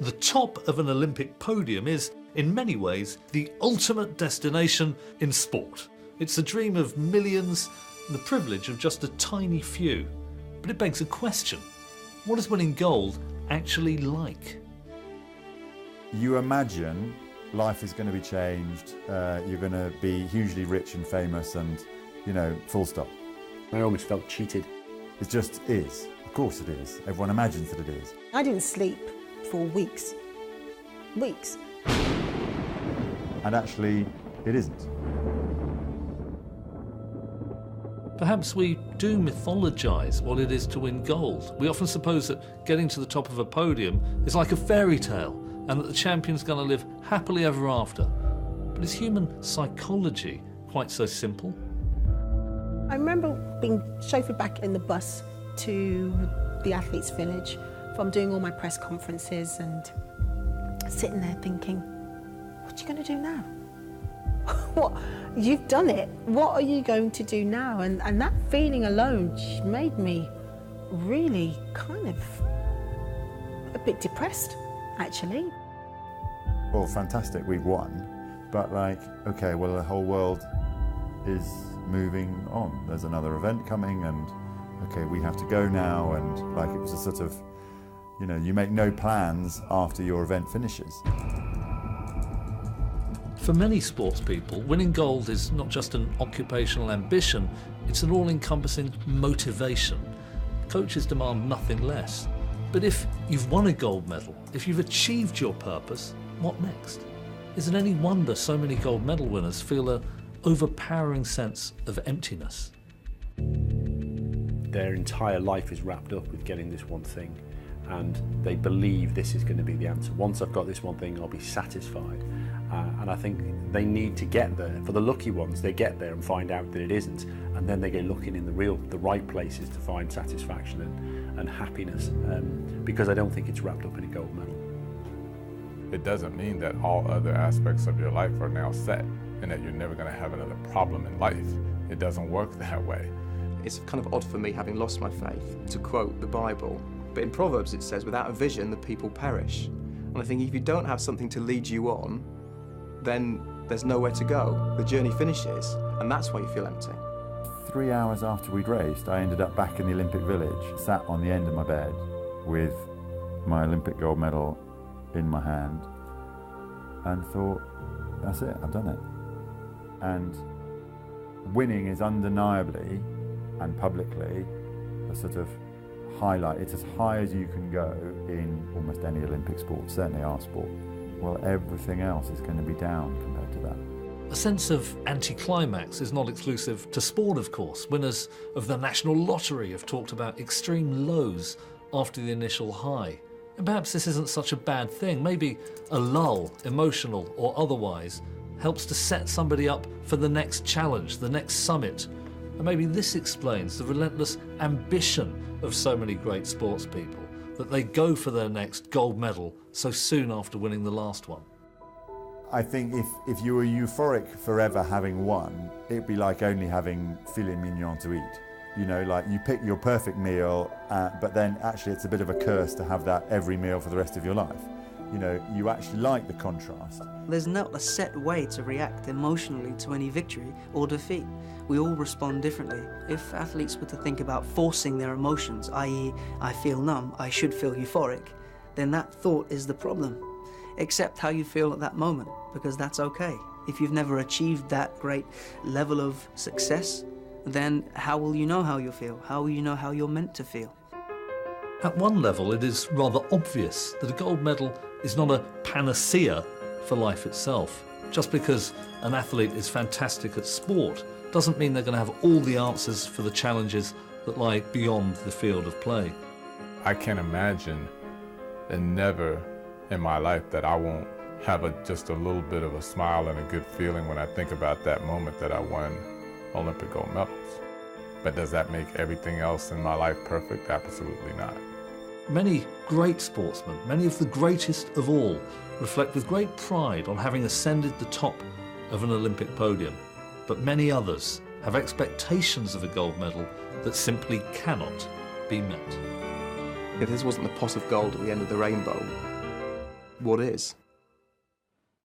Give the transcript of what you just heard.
The top of an Olympic podium is, in many ways, the ultimate destination in sport. It's the dream of millions and the privilege of just a tiny few. But it begs a question. What is winning gold actually like? You imagine life is going to be changed, you're going to be hugely rich and famous and, full stop. I almost felt cheated. It just is. Of course it is. Everyone imagines that it is. I didn't sleep for weeks. Weeks. And actually, it isn't. Perhaps we do mythologise what it is to win gold. We often suppose that getting to the top of a podium is like a fairy tale and that the champion's going to live happily ever after. But is human psychology quite so simple? I remember being chauffeured back in the bus to the Athletes' Village from doing all my press conferences and sitting there thinking, what are you going to do now? What? You've done it. What are you going to do now? And that feeling alone made me really kind of a bit depressed, actually. Well, fantastic, we've won. But okay, well, the whole world is moving on. There's another event coming and, okay, we have to go now. And it was a sort of, you make no plans after your event finishes. For many sports people, winning gold is not just an occupational ambition, it's an all-encompassing motivation. Coaches demand nothing less. But if you've won a gold medal, if you've achieved your purpose, what next? Is it any wonder so many gold medal winners feel an overpowering sense of emptiness? Their entire life is wrapped up with getting this one thing, and they believe this is going to be the answer. Once I've got this one thing, I'll be satisfied. And I think they need to get there. For the lucky ones, they get there and find out that it isn't, and then they go looking in the right places to find satisfaction and happiness, because I don't think it's wrapped up in a gold medal. It doesn't mean that all other aspects of your life are now set and that you're never going to have another problem in life. It doesn't work that way. It's kind of odd for me, having lost my faith, to quote the Bible. But in Proverbs it says, without a vision, the people perish. And I think if you don't have something to lead you on, then there's nowhere to go. The journey finishes, and that's why you feel empty. 3 hours after we'd raced, I ended up back in the Olympic Village, sat on the end of my bed with my Olympic gold medal in my hand, and thought, that's it, I've done it. And winning is undeniably and publicly a sort of highlight. It's as high as you can go in almost any Olympic sport, certainly our sport. Well, everything else is going to be down compared to that. A sense of anticlimax is not exclusive to sport, of course. Winners of the National Lottery have talked about extreme lows after the initial high. And perhaps this isn't such a bad thing. Maybe a lull, emotional or otherwise, helps to set somebody up for the next challenge, the next summit. And maybe this explains the relentless ambition of so many great sports people, that they go for their next gold medal so soon after winning the last one. I think if you were euphoric forever having won, it'd be like only having filet mignon to eat. You pick your perfect meal, but then actually it's a bit of a curse to have that every meal for the rest of your life. You actually like the contrast. There's not a set way to react emotionally to any victory or defeat. We all respond differently. If athletes were to think about forcing their emotions, i.e. I feel numb, I should feel euphoric, then that thought is the problem. Accept how you feel at that moment, because that's okay. If you've never achieved that great level of success, then how will you know how you feel? How will you know how you're meant to feel? At one level, it is rather obvious that a gold medal is not a panacea for life itself. Just because an athlete is fantastic at sport doesn't mean they're going to have all the answers for the challenges that lie beyond the field of play. I can't imagine, and never in my life, that I won't have just a little bit of a smile and a good feeling when I think about that moment that I won Olympic gold medals. But does that make everything else in my life perfect? Absolutely not. Many great sportsmen, many of the greatest of all, reflect with great pride on having ascended the top of an Olympic podium. But many others have expectations of a gold medal that simply cannot be met. If this wasn't the pot of gold at the end of the rainbow, what is.